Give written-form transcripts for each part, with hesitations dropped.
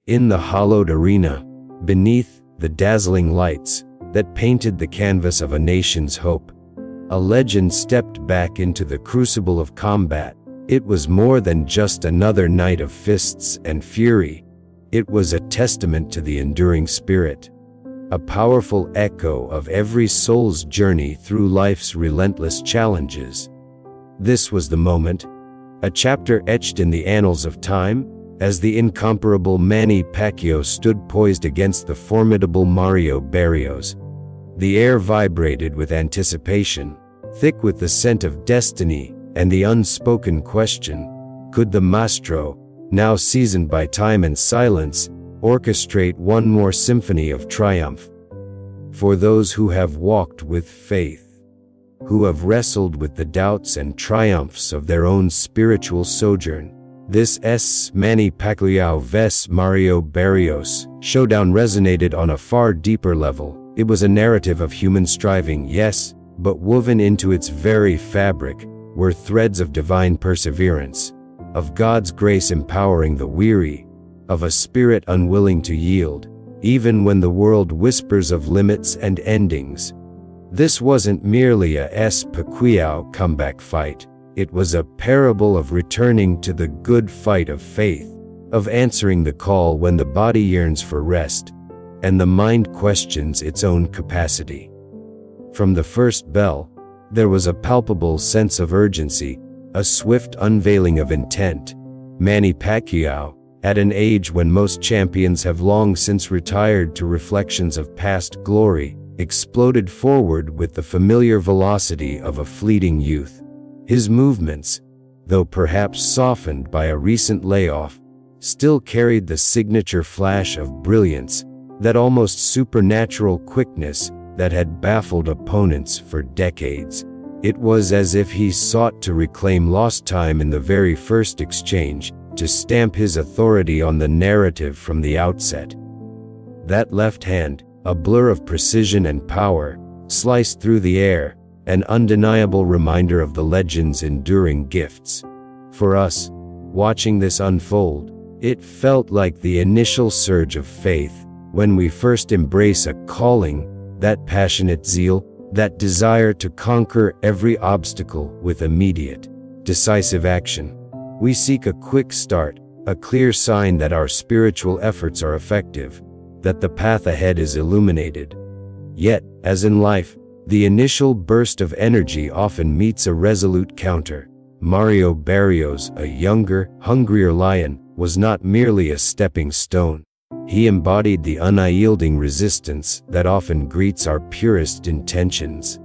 In the hollowed arena, beneath the dazzling lights that painted the canvas of a nation's hope, a legend stepped back into the crucible of combat. It was more than just another night of fists and fury. It was a testament to the enduring spirit, a powerful echo of every soul's journey through life's relentless challenges. This was the moment, a chapter etched in the annals of time, as the incomparable Manny Pacquiao stood poised against the formidable Mario Barrios. The air vibrated with anticipation, thick with the scent of destiny and the unspoken question: could the maestro, now seasoned by time and silence, orchestrate one more symphony of triumph? For those who have walked with faith, who have wrestled with the doubts and triumphs of their own spiritual sojourn, this Manny Pacquiao vs Mario Barrios showdown resonated on a far deeper level. It was a narrative of human striving, yes, but woven into its very fabric were threads of divine perseverance, of God's grace empowering the weary, of a spirit unwilling to yield, even when the world whispers of limits and endings. This wasn't merely a Pacquiao comeback fight. It was a parable of returning to the good fight of faith, of answering the call when the body yearns for rest, and the mind questions its own capacity. From the first bell, there was a palpable sense of urgency, a swift unveiling of intent. Manny Pacquiao, at an age when most champions have long since retired to reflections of past glory, exploded forward with the familiar velocity of a fleeting youth. His movements, though perhaps softened by a recent layoff, still carried the signature flash of brilliance, that almost supernatural quickness that had baffled opponents for decades. It was as if he sought to reclaim lost time in the very first exchange, to stamp his authority on the narrative from the outset. That left hand, a blur of precision and power, sliced through the air, an undeniable reminder of the legend's enduring gifts. For us, watching this unfold, it felt like the initial surge of faith, when we first embrace a calling, that passionate zeal, that desire to conquer every obstacle with immediate, decisive action. We seek a quick start, a clear sign that our spiritual efforts are effective, that the path ahead is illuminated. Yet, as in life, the initial burst of energy often meets a resolute counter. Mario Barrios, a younger, hungrier lion, was not merely a stepping stone. He embodied the unyielding resistance that often greets our purest intentions.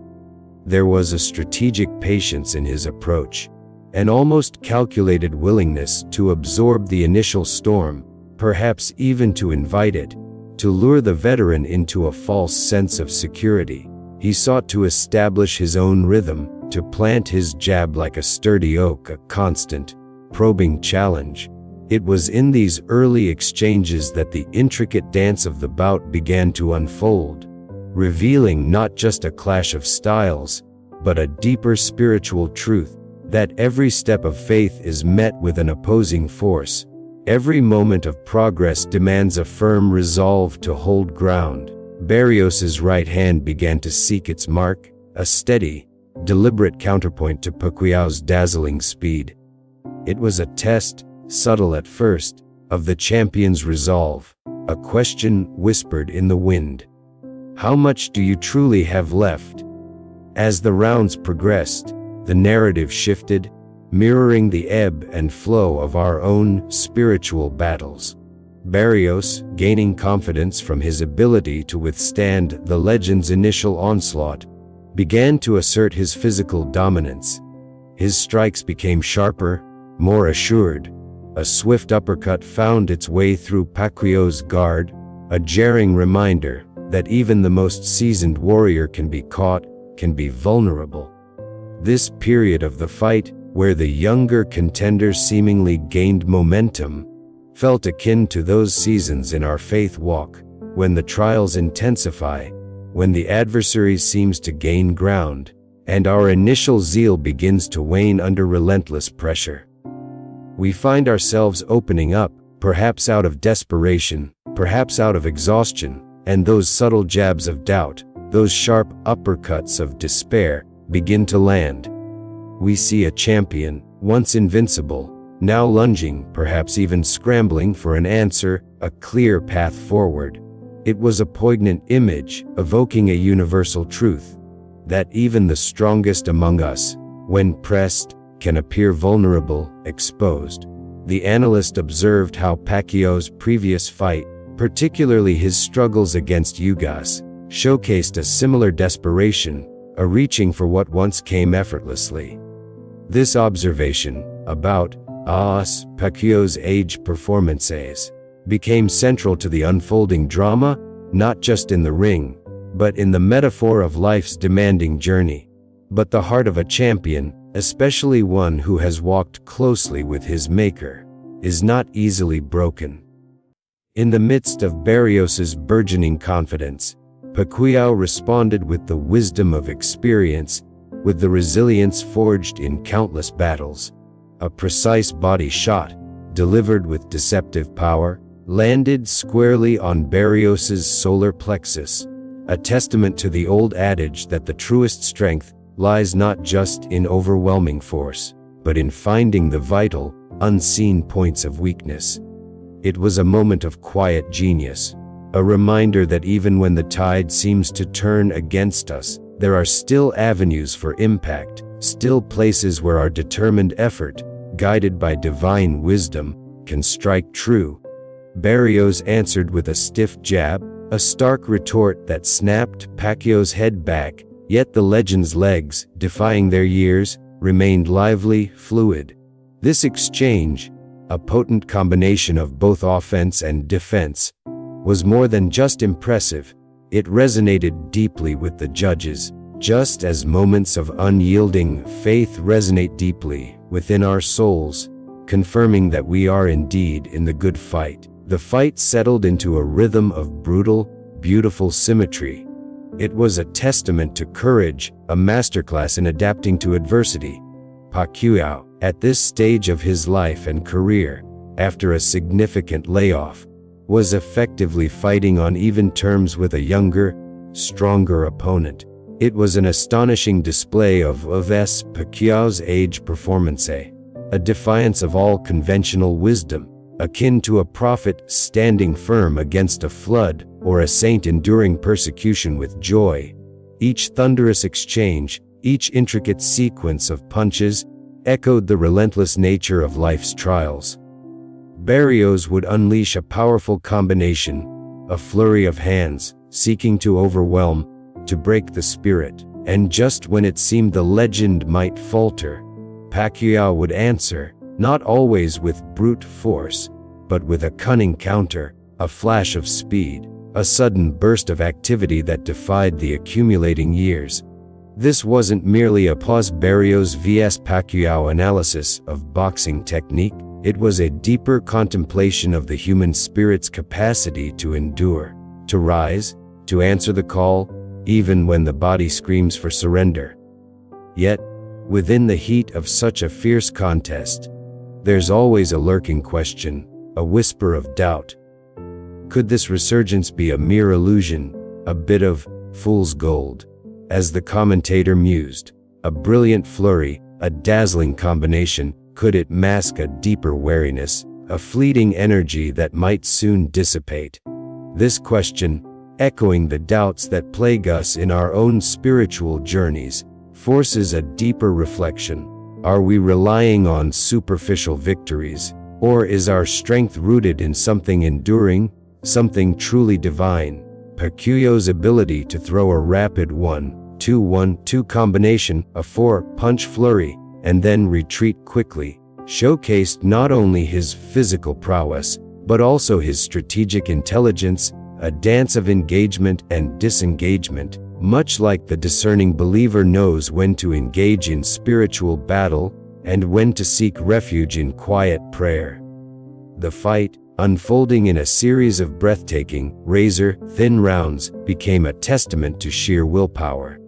There was a strategic patience in his approach, an almost calculated willingness to absorb the initial storm, perhaps even to invite it, to lure the veteran into a false sense of security. He sought to establish his own rhythm, to plant his jab like a sturdy oak, a constant, probing challenge. It was in these early exchanges that the intricate dance of the bout began to unfold, revealing not just a clash of styles, but a deeper spiritual truth, that every step of faith is met with an opposing force. Every moment of progress demands a firm resolve to hold ground. Barrios's right hand began to seek its mark, a steady, deliberate counterpoint to Pacquiao's dazzling speed. It was a test, subtle at first, of the champion's resolve, a question whispered in the wind. How much do you truly have left? As the rounds progressed, the narrative shifted, mirroring the ebb and flow of our own spiritual battles. Barrios, gaining confidence from his ability to withstand the legend's initial onslaught, began to assert his physical dominance. His strikes became sharper, more assured. A swift uppercut found its way through Pacquiao's guard, a jarring reminder that even the most seasoned warrior can be caught, can be vulnerable. This period of the fight, where the younger contender seemingly gained momentum, felt akin to those seasons in our faith walk, when the trials intensify, when the adversary seems to gain ground, and our initial zeal begins to wane under relentless pressure. We find ourselves opening up, perhaps out of desperation, perhaps out of exhaustion, and those subtle jabs of doubt, those sharp uppercuts of despair, begin to land. We see a champion, once invincible, now lunging, perhaps even scrambling for an answer, a clear path forward. It was a poignant image, evoking a universal truth, that even the strongest among us, when pressed, can appear vulnerable, exposed. The analyst observed how Pacquiao's previous fight, particularly his struggles against Ugas, showcased a similar desperation, a reaching for what once came effortlessly. This observation, about Pacquiao's age performances, became central to the unfolding drama, not just in the ring, but in the metaphor of life's demanding journey. But the heart of a champion, especially one who has walked closely with his maker, is not easily broken. In the midst of Barrios's burgeoning confidence, Pacquiao responded with the wisdom of experience, with the resilience forged in countless battles. A precise body shot, delivered with deceptive power, landed squarely on Barrios's solar plexus, a testament to the old adage that the truest strength lies not just in overwhelming force, but in finding the vital, unseen points of weakness. It was a moment of quiet genius, a reminder that even when the tide seems to turn against us, there are still avenues for impact, still places where our determined effort, guided by divine wisdom, can strike true. Barrios answered with a stiff jab, a stark retort that snapped Pacquiao's head back, yet the legend's legs, defying their years, remained lively, fluid. This exchange, a potent combination of both offense and defense, was more than just impressive. It resonated deeply with the judges, just as moments of unyielding faith resonate deeply within our souls, confirming that we are indeed in the good fight. The fight settled into a rhythm of brutal, beautiful symmetry. It was a testament to courage, a masterclass in adapting to adversity. Pacquiao, at this stage of his life and career, after a significant layoff, was effectively fighting on even terms with a younger, stronger opponent. It was an astonishing display of Pacquiao's age performance, a defiance of all conventional wisdom, akin to a prophet standing firm against a flood, or a saint enduring persecution with joy. Each thunderous exchange, each intricate sequence of punches, echoed the relentless nature of life's trials. Barrios would unleash a powerful combination, a flurry of hands, seeking to overwhelm, to break the spirit, and just when it seemed the legend might falter, Pacquiao would answer, not always with brute force, but with a cunning counter, a flash of speed, a sudden burst of activity that defied the accumulating years. This wasn't merely a Barrios vs Pacquiao analysis of boxing technique, it was a deeper contemplation of the human spirit's capacity to endure, to rise, to answer the call, even when the body screams for surrender. Yet, within the heat of such a fierce contest, there's always a lurking question, a whisper of doubt. Could this resurgence be a mere illusion, a bit of fool's gold? As the commentator mused, a brilliant flurry, a dazzling combination, could it mask a deeper wariness, a fleeting energy that might soon dissipate? This question, echoing the doubts that plague us in our own spiritual journeys, forces a deeper reflection. Are we relying on superficial victories, or is our strength rooted in something enduring, something truly divine? Pacquiao's ability to throw a rapid 1-2-1-2 combination, a 4-punch flurry, and then retreat quickly, showcased not only his physical prowess, but also his strategic intelligence, a dance of engagement and disengagement, much like the discerning believer knows when to engage in spiritual battle and when to seek refuge in quiet prayer. The fight, unfolding in a series of breathtaking, razor-thin rounds, became a testament to sheer willpower.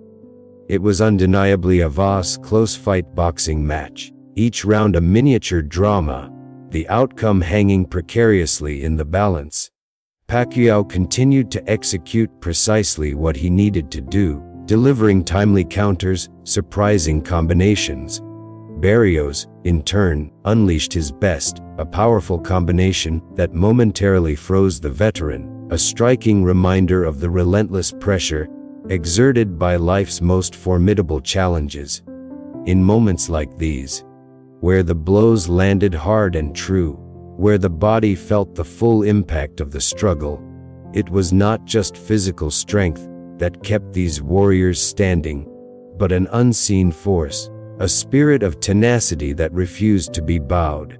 It was undeniably a close-fight boxing match, each round a miniature drama, the outcome hanging precariously in the balance. Pacquiao continued to execute precisely what he needed to do, delivering timely counters, surprising combinations. Barrios, in turn, unleashed his best, a powerful combination that momentarily froze the veteran, a striking reminder of the relentless pressure exerted by life's most formidable challenges. In moments like these, where the blows landed hard and true, where the body felt the full impact of the struggle, it was not just physical strength that kept these warriors standing, but an unseen force, a spirit of tenacity that refused to be bowed.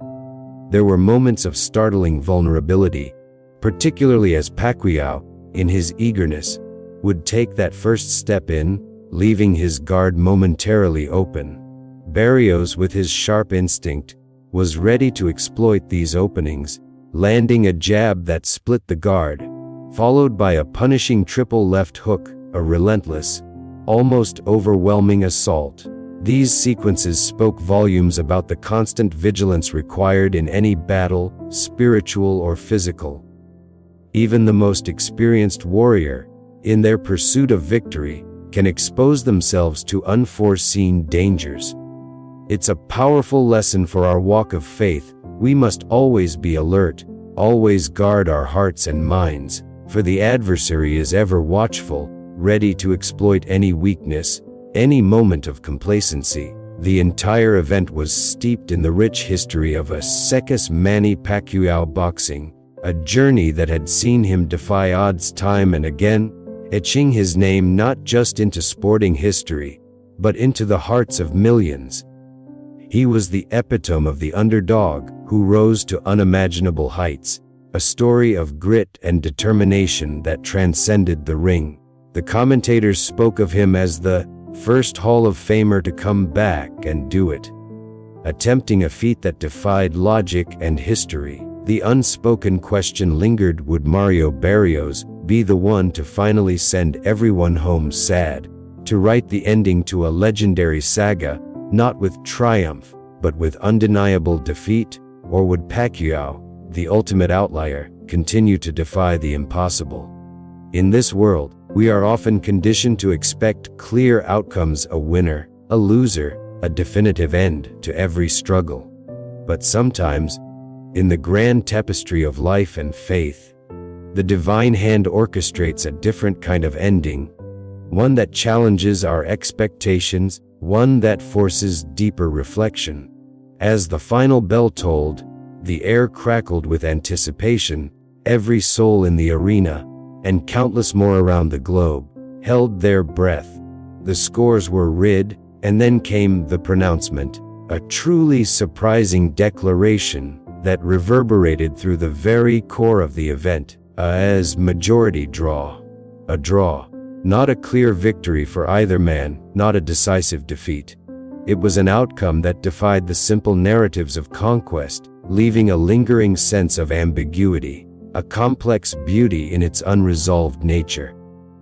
There were moments of startling vulnerability, particularly as Pacquiao, in his eagerness, would take that first step in, leaving his guard momentarily open. Barrios, with his sharp instinct, was ready to exploit these openings, landing a jab that split the guard, followed by a punishing triple left hook, a relentless, almost overwhelming assault. These sequences spoke volumes about the constant vigilance required in any battle, spiritual or physical. Even the most experienced warrior, in their pursuit of victory, can expose themselves to unforeseen dangers. It's a powerful lesson for our walk of faith. We must always be alert, always guard our hearts and minds, for the adversary is ever watchful, ready to exploit any weakness, any moment of complacency. The entire event was steeped in the rich history of a second Manny Pacquiao boxing, a journey that had seen him defy odds time and again, etching his name not just into sporting history, but into the hearts of millions. He was the epitome of the underdog who rose to unimaginable heights, a story of grit and determination that transcended the ring. The commentators spoke of him as the first Hall of Famer to come back and do it, attempting a feat that defied logic and history. The unspoken question lingered: would Mario Barrios be the one to finally send everyone home sad, to write the ending to a legendary saga, not with triumph, but with undeniable defeat? Or would Pacquiao, the ultimate outlier, continue to defy the impossible? In this world, we are often conditioned to expect clear outcomes, a winner, a loser, a definitive end to every struggle. But sometimes, in the grand tapestry of life and faith, the divine hand orchestrates a different kind of ending, one that challenges our expectations, one that forces deeper reflection. As the final bell tolled, the air crackled with anticipation. Every soul in the arena, and countless more around the globe, held their breath. The scores were read, and then came the pronouncement, a truly surprising declaration that reverberated through the very core of the event, as majority draw. A draw, not a clear victory for either man, not a decisive defeat. It was an outcome that defied the simple narratives of conquest, leaving a lingering sense of ambiguity, a complex beauty in its unresolved nature.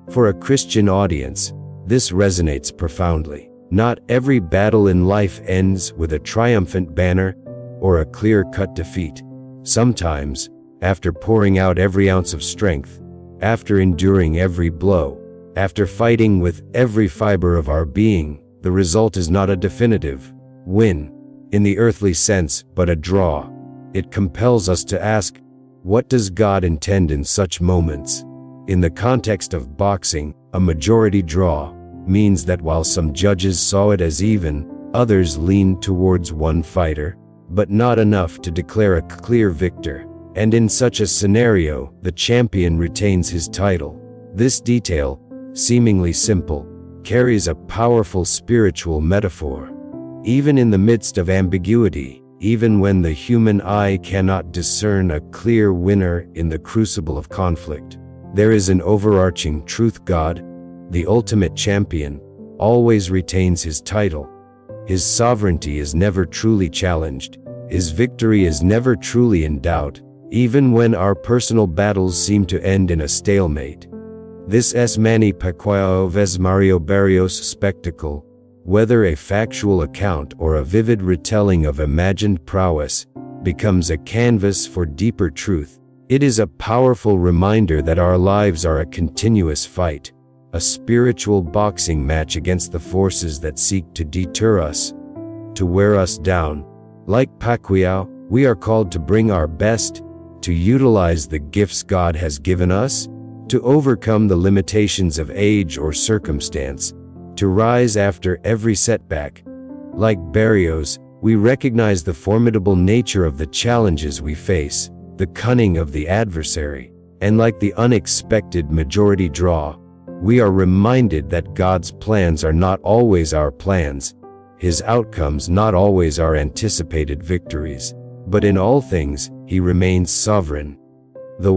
For a Christian audience, this resonates profoundly. Not every battle in life ends with a triumphant banner or a clear-cut defeat. Sometimes, after pouring out every ounce of strength, after enduring every blow, after fighting with every fiber of our being, the result is not a definitive win in the earthly sense, but a draw. It compels us to ask, what does God intend in such moments? In the context of boxing, a majority draw means that while some judges saw it as even, others leaned towards one fighter, but not enough to declare a clear victor. And in such a scenario, the champion retains his title. This detail, seemingly simple, carries a powerful spiritual metaphor. Even in the midst of ambiguity, even when the human eye cannot discern a clear winner in the crucible of conflict, there is an overarching truth. God, the ultimate champion, always retains his title. His sovereignty is never truly challenged. His victory is never truly in doubt, even when our personal battles seem to end in a stalemate. This is Manny Pacquiao vs Mario Barrios spectacle, whether a factual account or a vivid retelling of imagined prowess, becomes a canvas for deeper truth. It is a powerful reminder that our lives are a continuous fight, a spiritual boxing match against the forces that seek to deter us, to wear us down. Like Pacquiao, we are called to bring our best, to utilize the gifts God has given us, to overcome the limitations of age or circumstance, to rise after every setback. Like Barrios, we recognize the formidable nature of the challenges we face, the cunning of the adversary, and like the unexpected majority draw, we are reminded that God's plans are not always our plans, His outcomes not always our anticipated victories, but in all things, He remains sovereign. The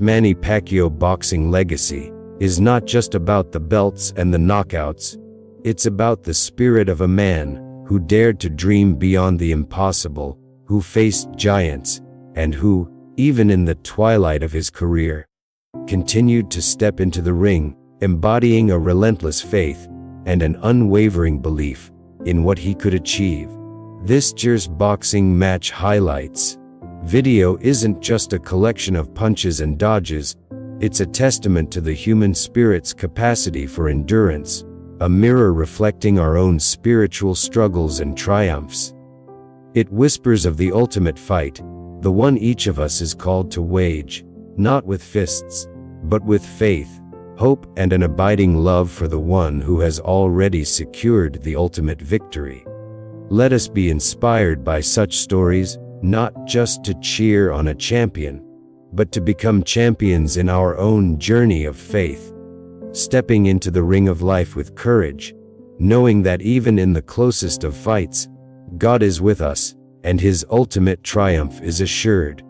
Manny Pacquiao boxing legacy is not just about the belts and the knockouts, it's about the spirit of a man who dared to dream beyond the impossible, who faced giants, and who, even in the twilight of his career, continued to step into the ring, embodying a relentless faith and an unwavering belief in what he could achieve. This year's boxing match highlights video isn't just a collection of punches and dodges, it's a testament to the human spirit's capacity for endurance, a mirror reflecting our own spiritual struggles and triumphs. It whispers of the ultimate fight, the one each of us is called to wage, not with fists, but with faith, hope, and an abiding love for the one who has already secured the ultimate victory. Let us be inspired by such stories, not just to cheer on a champion, but to become champions in our own journey of faith, stepping into the ring of life with courage, knowing that even in the closest of fights, God is with us, and His ultimate triumph is assured.